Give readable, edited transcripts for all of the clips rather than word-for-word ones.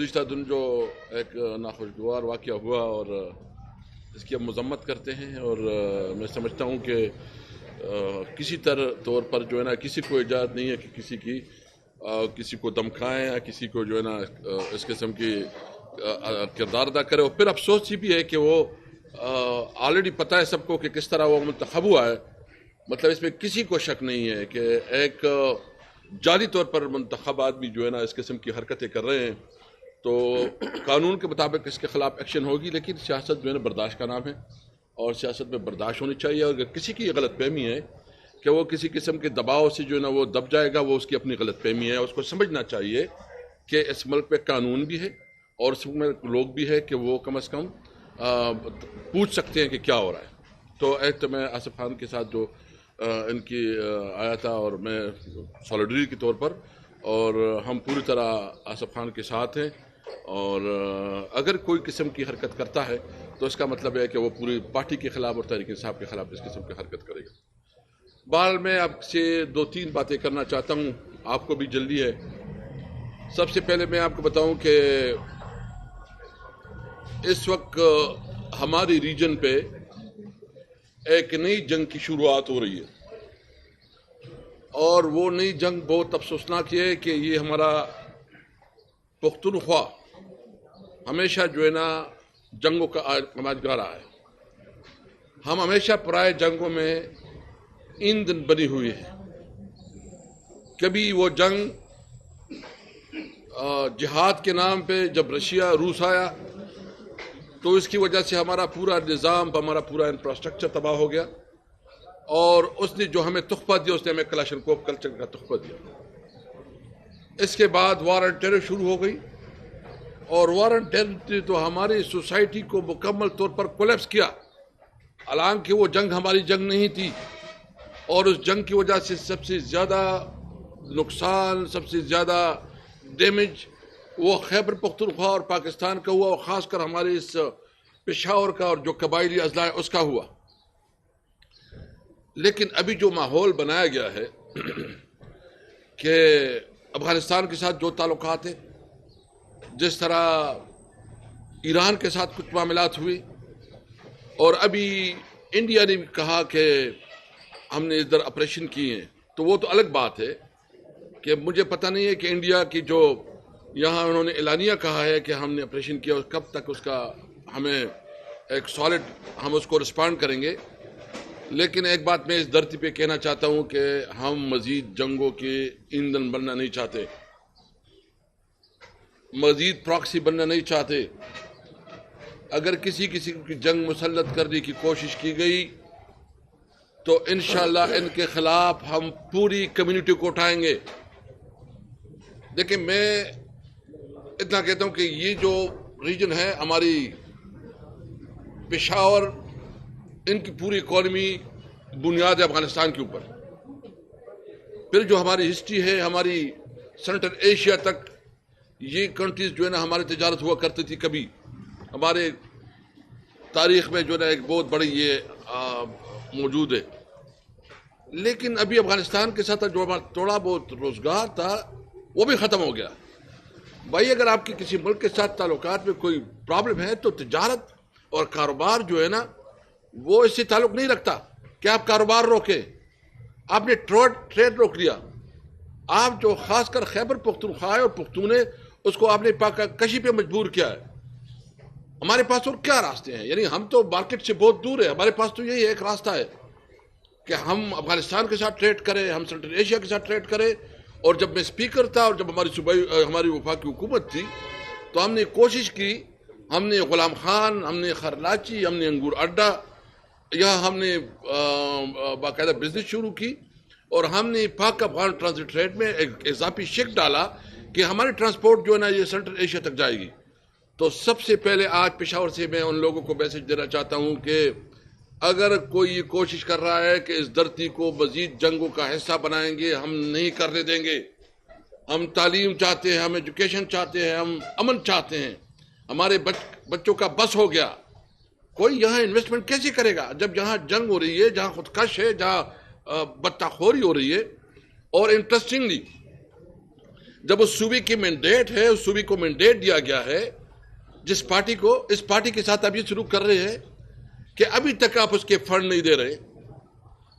گزشتہ دن جو ایک ناخوشگوار واقعہ ہوا اور اس کی ہم مذمت کرتے ہیں، اور میں سمجھتا ہوں کہ کسی طور پر جو ہے نا کسی کو اجازت نہیں ہے کہ کسی کو دمکائیں یا کسی کو جو ہے نا اس قسم کی کردار ادا کرے. اور پھر افسوس یہ بھی ہے کہ وہ آلریڈی پتہ ہے سب کو کہ کس طرح وہ منتخب ہوا ہے. مطلب اس میں کسی کو شک نہیں ہے کہ ایک جعلی طور پر منتخب آدمی جو ہے نا اس قسم کی حرکتیں کر رہے ہیں، تو قانون کے مطابق اس کے خلاف ایکشن ہوگی. لیکن سیاست جو ہے نا برداشت کا نام ہے، اور سیاست میں برداشت ہونی چاہیے. اور اگر کسی کی یہ غلط فہمی ہے کہ وہ کسی قسم کے دباؤ سے جو ہے نا وہ دب جائے گا، وہ اس کی اپنی غلط فہمی ہے. اس کو سمجھنا چاہیے کہ اس ملک میں قانون بھی ہے اور اس ملک میں لوگ بھی ہے کہ وہ کم از کم پوچھ سکتے ہیں کہ کیا ہو رہا ہے. تو ایک تو میں آصف خان کے ساتھ جو ان کی آیا تھا، اور میں سولیڈری کے طور پر، اور ہم پوری طرح آصف خان کے ساتھ ہیں. اور اگر کوئی قسم کی حرکت کرتا ہے تو اس کا مطلب ہے کہ وہ پوری پارٹی کے خلاف اور تحریک انصاف کے خلاف اس قسم کی حرکت کرے گا. بہرحال میں آپ سے 2-3 باتیں کرنا چاہتا ہوں، آپ کو بھی جلدی ہے. سب سے پہلے میں آپ کو بتاؤں کہ اس وقت ہماری ریجن پہ ایک نئی جنگ کی شروعات ہو رہی ہے، اور وہ نئی جنگ بہت افسوسناک ہے کہ یہ ہمارا پختونخوا ہمیشہ جو ہے نا جنگوں کا آماجگاہ رہا ہے. ہم ہمیشہ پرائے جنگوں میں ایندھن بنی ہوئی ہے. کبھی وہ جنگ جہاد کے نام پہ جب رشیا روس آیا تو اس کی وجہ سے ہمارا پورا نظام، ہمارا پورا انفراسٹرکچر تباہ ہو گیا، اور اس نے جو ہمیں تحفہ دیا اس نے ہمیں کلاشنکوف کلچر کا تحفہ دیا. اس کے بعد وار اینڈ ٹیرر شروع ہو گئی، اور وار اینڈ ٹیرر نے تو ہماری سوسائٹی کو مکمل طور پر کولیپس کیا. حالانکہ وہ جنگ ہماری جنگ نہیں تھی، اور اس جنگ کی وجہ سے سب سے زیادہ نقصان، سب سے زیادہ ڈیمیج وہ خیبر پختونخوا اور پاکستان کا ہوا، اور خاص کر ہمارے اس پشاور کا اور جو قبائلی اضلاع ہے اس کا ہوا. لیکن ابھی جو ماحول بنایا گیا ہے کہ افغانستان کے ساتھ جو تعلقات ہیں، جس طرح ایران کے ساتھ کچھ معاملات ہوئے، اور ابھی انڈیا نے بھی کہا کہ ہم نے ادھر آپریشن کیے ہیں، تو وہ تو الگ بات ہے کہ مجھے پتہ نہیں ہے کہ انڈیا کی جو یہاں انہوں نے اعلانیہ کہا ہے کہ ہم نے آپریشن کیا، کب تک اس کا ہمیں ایک سالڈ ہم اس کو رسپانڈ کریں گے. لیکن ایک بات میں اس دھرتی پہ کہنا چاہتا ہوں کہ ہم مزید جنگوں کے ایندھن بننا نہیں چاہتے، مزید پراکسی بننا نہیں چاہتے. اگر کسی کی جنگ مسلط کرنے کی کوشش کی گئی تو انشاءاللہ ان کے خلاف ہم پوری کمیونٹی کو اٹھائیں گے. دیکھیں، میں اتنا کہتا ہوں کہ یہ جو ریجن ہے ہماری پشاور، ان کی پوری اکانومی بنیاد ہے افغانستان کے اوپر. پھر جو ہماری ہسٹری ہے، ہماری سینٹرل ایشیا تک یہ کنٹریز جو ہے نا ہماری تجارت ہوا کرتی تھی. کبھی ہمارے تاریخ میں جو ہے نا ایک بہت بڑی یہ موجود ہے. لیکن ابھی افغانستان کے ساتھ جو ہمارا تھوڑا بہت روزگار تھا وہ بھی ختم ہو گیا. بھائی، اگر آپ کی کسی ملک کے ساتھ تعلقات میں کوئی پرابلم ہے تو تجارت اور کاروبار جو ہے نا وہ اس سے تعلق نہیں رکھتا کہ آپ کاروبار روکیں. آپ نے ٹریڈ روک لیا. آپ جو خاص کر خیبر پختونخوا اور پختونے، اس کو آپ نے کشی پہ مجبور کیا ہے. ہمارے پاس اور کیا راستے ہیں؟ یعنی ہم تو مارکیٹ سے بہت دور ہیں. ہمارے پاس تو یہی ایک راستہ ہے کہ ہم افغانستان کے ساتھ ٹریڈ کریں، ہم سینٹرل ایشیا کے ساتھ ٹریڈ کریں. اور جب میں اسپیکر تھا اور جب ہماری وفاقی حکومت تھی تو ہم نے کوشش کی، ہم نے غلام خان، ہم نے خرلاچی، ہم نے انگور اڈا، یہاں ہم نے باقاعدہ بزنس شروع کی، اور ہم نے پاک افغان ٹرانزٹ ریٹ میں ایک اضافی شیک ڈالا کہ ہماری ٹرانسپورٹ جو ہے نا یہ سینٹرل ایشیا تک جائے گی. تو سب سے پہلے آج پشاور سے میں ان لوگوں کو میسج دینا چاہتا ہوں کہ اگر کوئی یہ کوشش کر رہا ہے کہ اس دھرتی کو مزید جنگوں کا حصہ بنائیں گے، ہم نہیں کرنے دیں گے. ہم تعلیم چاہتے ہیں، ہم ایجوکیشن چاہتے ہیں، ہم امن چاہتے ہیں. ہمارے بچوں کا بس ہو گیا. کوئی یہاں انویسٹمنٹ کیسے کرے گا جب یہاں جنگ ہو رہی ہے، جہاں خودکش ہے، جہاں بطہ خوری ہو رہی ہے. اور انٹرسٹنگلی جب اس صوبے کی مینڈیٹ ہے، اس صوبے کو مینڈیٹ دیا گیا ہے، جس پارٹی کو، اس پارٹی کے ساتھ آپ یہ سلوک کر رہے ہیں کہ ابھی تک آپ اس کے فنڈ نہیں دے رہے،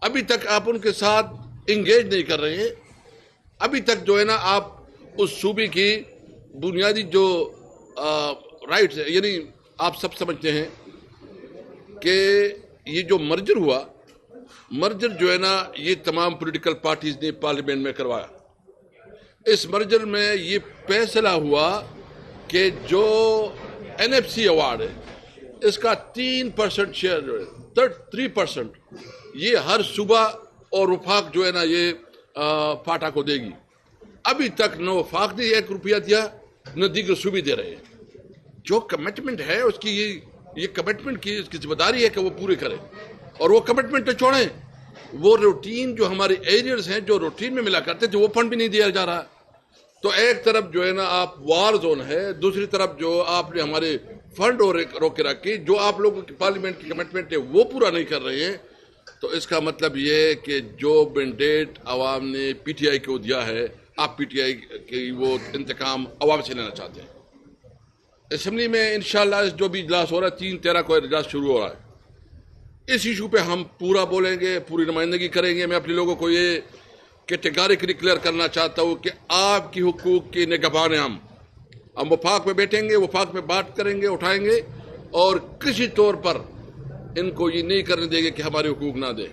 ابھی تک آپ ان کے ساتھ انگیج نہیں کر رہے ہیں، ابھی تک جو ہے نا آپ اس صوبے کی بنیادی جو رائٹس ہے، یعنی آپ سب سمجھتے ہیں کہ یہ جو مرجر ہوا، مرجر جو ہے نا یہ تمام پولیٹیکل پارٹیز نے پارلیمنٹ میں کروایا. اس مرجر میں یہ فیصلہ ہوا کہ جو این ایف سی ایوارڈ ہے اس کا 3% شیئر جو ہے 3% یہ ہر صوبہ اور وفاق جو ہے نا یہ فاٹا کو دے گی. ابھی تک نہ وفاق نے 1 روپیہ دیا نہ دیگر صوبے دے رہے ہیں. جو کمٹمنٹ ہے اس کی یہ کمٹمنٹ کی اس کی ذمہ داری ہے کہ وہ پورے کرے، اور وہ کمٹمنٹ تو چھوڑیں، وہ روٹین جو ہمارے ایریئرز ہیں جو روٹین میں ملا کرتے تھے وہ فنڈ بھی نہیں دیا جا رہا. تو ایک طرف جو ہے نا آپ وار زون ہے، دوسری طرف جو آپ نے ہمارے فنڈ روکے رکھے، جو آپ لوگوں کی پارلیمنٹ کی کمٹمنٹ ہے وہ پورا نہیں کر رہے ہیں. تو اس کا مطلب یہ ہے کہ جو مینڈیٹ عوام نے پی ٹی آئی کو دیا ہے، آپ پی ٹی آئی کی وہ انتقام عوام سے لینا چاہتے ہیں. اسمبلی میں انشاءاللہ جو بھی اجلاس ہو رہا ہے 3/13 کو اجلاس شروع ہو رہا ہے، اس ایشو پہ ہم پورا بولیں گے، پوری نمائندگی کریں گے. میں اپنے لوگوں کو یہ کیٹیگریکلی کلیئر کرنا چاہتا ہوں کہ آپ کی حقوق کی نگہبان ہیں. ہم وفاق میں بیٹھیں گے، وفاق میں بات کریں گے، اٹھائیں گے، اور کسی طور پر ان کو یہ نہیں کرنے دیں گے کہ ہمارے حقوق نہ دیں.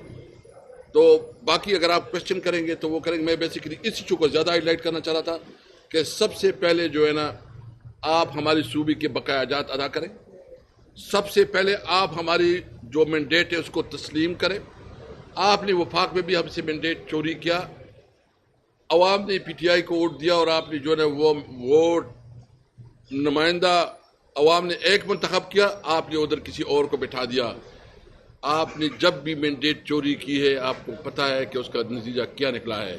تو باقی اگر آپ کوشچن کریں گے تو وہ کریں گے. میں بیسیکلی اس ایشو کو زیادہ ہائی لائٹ کرنا چاہ رہا تھا کہ سب سے پہلے جو ہے نا آپ ہماری صوبے کے بقایا جات ادا کریں. سب سے پہلے آپ ہماری جو مینڈیٹ ہے اس کو تسلیم کریں. آپ نے وفاق میں بھی ہم سے مینڈیٹ چوری کیا، عوام نے پی ٹی آئی کو ووٹ دیا، اور آپ نے جو ہے نا وہ ووٹ نمائندہ عوام نے ایک منتخب کیا، آپ نے ادھر کسی اور کو بٹھا دیا. آپ نے جب بھی مینڈیٹ چوری کی ہے آپ کو پتہ ہے کہ اس کا نتیجہ کیا نکلا ہے.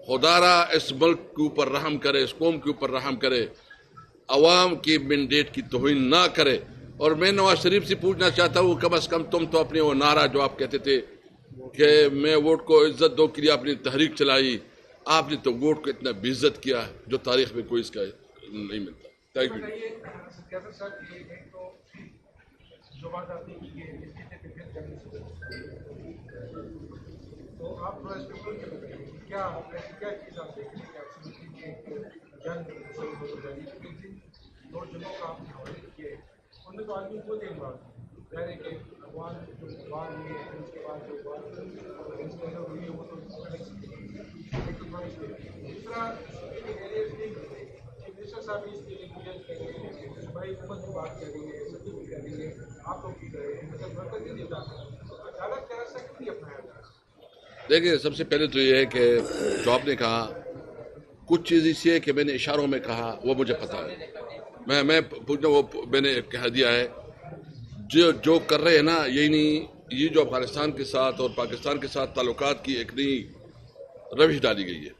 خدا را اس ملک کے اوپر رحم کرے، اس قوم کے اوپر رحم کرے، عوام کی مینڈیٹ کی توہین نہ کرے. اور میں نواز شریف سے پوچھنا چاہتا ہوں کم از کم تم تو اپنے وہ نعرہ جو آپ کہتے تھے کہ میں ووٹ کو عزت دو کے لیے آپ نے تحریک چلائی، آپ نے تو ووٹ کو اتنا بے عزت کیا جو تاریخ میں کوئی اس کا نہیں ملتا. Thank you. دیکھیں سب سے پہلے تو یہ ہے کہ جو آپ نے کہا کچھ چیز اسی ہے کہ میں نے اشاروں میں کہا وہ مجھے پتہ ہے، میں پوچھنا وہ میں نے کہہ دیا ہے. جو کر رہے ہیں نا یہ جو افغانستان کے ساتھ اور پاکستان کے ساتھ تعلقات کی ایک نئی روش ڈالی گئی ہے.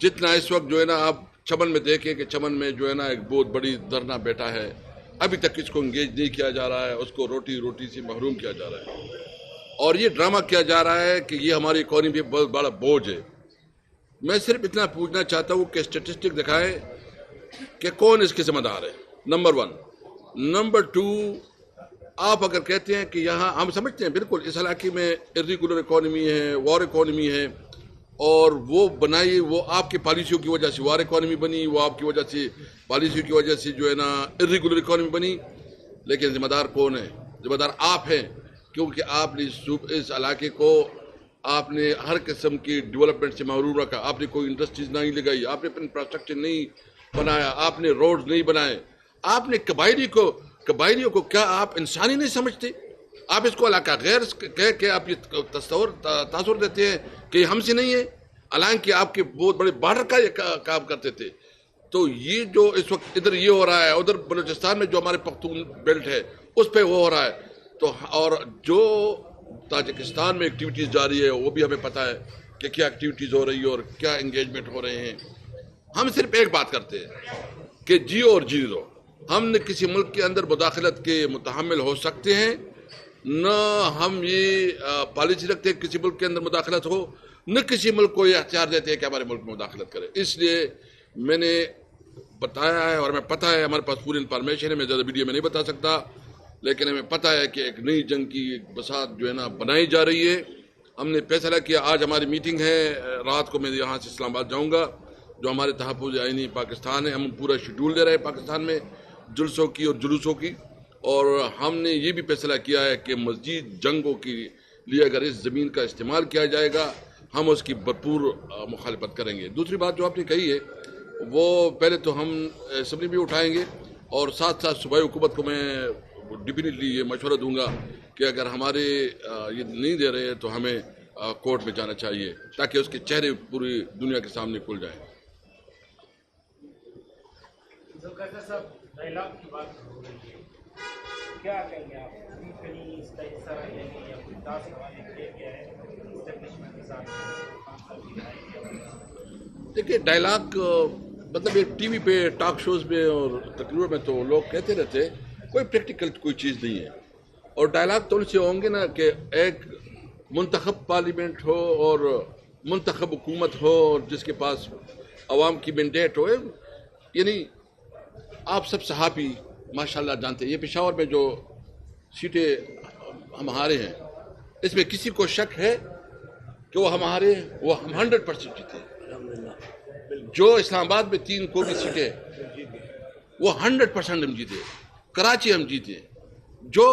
جتنا اس وقت جو ہے نا آپ چمن میں دیکھیں کہ چمن میں جو ہے نا ایک بہت بڑی دھرنا بیٹھا ہے، ابھی تک اس کو انگیج نہیں کیا جا رہا ہے، اس کو روٹی سے محروم کیا جا رہا ہے، اور یہ ڈرامہ کیا جا رہا ہے کہ یہ ہماری اکانومی پہ بہت بڑا بوجھ ہے. میں صرف اتنا پوچھنا چاہتا ہوں کہ اسٹیٹسٹک دکھائیں کہ کون اس کے ذمہ دار ہے، نمبر 1. نمبر 2، آپ اگر کہتے ہیں کہ یہاں ہم سمجھتے ہیں بالکل اس علاقے میں ارریگولر اکانومی ہے، وار اکانومی ہے، اور وہ بنائی وہ آپ کی پالیسیوں کی وجہ سے وار اکانومی بنی، وہ آپ کی وجہ سے پالیسیوں کی وجہ سے جو ہے نا ارریگولر اکانومی بنی. لیکن ذمہ دار کون ہے؟ ذمہ دار آپ ہیں، کیونکہ آپ نے اس علاقے کو آپ نے ہر قسم کی ڈیولپمنٹ سے محروم رکھا. آپ نے کوئی انڈسٹریز نہیں لگائی، آپ نے انفراسٹرکچر نہیں بنایا، آپ نے روڈز نہیں بنائے، آپ نے قبائلیوں کو کیا آپ انسانی نہیں سمجھتے؟ آپ اس کو علاقہ غیر کہہ کے آپ یہ تاثر دیتے ہیں کہ یہ ہم سے نہیں ہے، حالانکہ آپ کے بہت بڑے بارڈر کا یہ کام کرتے تھے. تو یہ جو اس وقت ادھر یہ ہو رہا ہے، ادھر بلوچستان میں جو ہمارے پختون بیلٹ ہے اس پہ وہ ہو رہا ہے. تو اور جو تاجکستان میں ایکٹیویٹیز جاری ہے وہ بھی ہمیں پتہ ہے کہ کیا ایکٹیویٹیز ہو رہی ہے اور کیا انگیجمنٹ ہو رہے ہیں. ہم صرف ایک بات کرتے ہیں کہ جیو اور جی دو. ہم نے کسی ملک کے اندر مداخلت کے متحمل ہو سکتے ہیں، نہ ہم یہ پالیسی رکھتے ہیں کسی ملک کے اندر مداخلت ہو، نہ کسی ملک کو یہ اختیار دیتے ہیں کہ ہمارے ملک میں مداخلت کرے. اس لیے میں نے بتایا ہے اور ہمیں پتہ ہے, ہمارے پاس پوری انفارمیشن ہے, میں زیادہ ویڈیو میں نہیں بتا سکتا, لیکن ہمیں پتہ ہے کہ ایک نئی جنگ کی بساط جو ہے نا بنائی جا رہی ہے. ہم نے فیصلہ کیا, آج ہماری میٹنگ ہے, رات کو میں یہاں سے اسلام آباد جاؤں گا, جو ہمارے تحفظ آئینی پاکستان ہے, ہم پورا شیڈول دے رہے ہیں پاکستان میں جلسوں کی اور جلوسوں کی, اور ہم نے یہ بھی فیصلہ کیا ہے کہ مزید جنگوں کے لیے اگر اس زمین کا استعمال کیا جائے گا ہم اس کی بھرپور مخالفت کریں گے. دوسری بات جو آپ نے کہی ہے وہ پہلے تو ہم اسمبلی بھی اٹھائیں گے, اور ساتھ ساتھ صوبائی حکومت کو میں ڈیفینیٹلی یہ مشورہ دوں گا کہ اگر ہمارے یہ نہیں دے رہے تو ہمیں کورٹ میں جانا چاہیے تاکہ اس کے چہرے پوری دنیا کے سامنے کھل جائیں. دیکھیے ڈائلاگ مطلب ایک ٹی وی پہ ٹاک شوز میں اور تقریروں میں تو لوگ کہتے رہتے, کوئی پریکٹیکل کوئی چیز نہیں ہے. اور ڈائلاگ تو ان سے ہوں گے نا کہ ایک منتخب پارلیمنٹ ہو اور منتخب حکومت ہو اور جس کے پاس عوام کی مینڈیٹ ہو. یعنی آپ سب صحافی ماشاءاللہ جانتے ہیں یہ پشاور میں جو سیٹیں ہم ہارے ہیں اس میں کسی کو شک ہے کہ وہ ہمارے وہ ہم 100% جیتے. جو اسلام آباد میں 3 قومی سیٹیں وہ 100% ہم جیتے, کراچی ہم جیتے. جو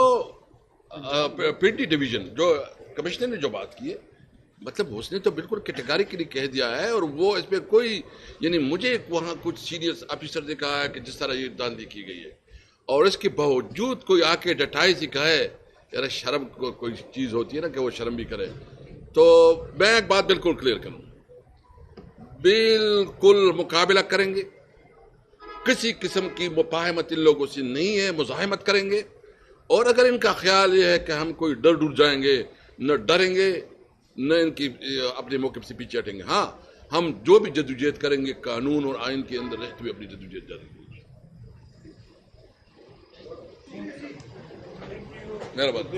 پنڈی ڈویژن جو کمشنر نے جو بات کی ہے مطلب اس نے تو بالکل کیٹیگریکلی کہہ دیا ہے, اور وہ اس میں کوئی یعنی مجھے وہاں کچھ سینئر آفیسر نے کہا ہے کہ جس طرح یہ داندلی کی گئی ہے اور اس کے باوجود کوئی آ کے ڈٹائی سے کہے یار شرم کوئی چیز ہوتی ہے نا کہ وہ شرم بھی کرے. تو میں ایک بات بالکل کلیئر کروں, بالکل مقابلہ کریں گے, کسی قسم کی مفاہمت ان لوگوں سے نہیں ہے, مزاحمت کریں گے. اور اگر ان کا خیال یہ ہے کہ ہم کوئی ڈر ڈر جائیں گے, نہ ڈریں گے نہ ان کی اپنے موقف سے پیچھے ہٹیں گے. ہاں ہم جو بھی جدوجہد کریں گے قانون اور آئین کے اندر رہتے ہوئے اپنی جدوجہد جاری رکھیں گے. مہربانی.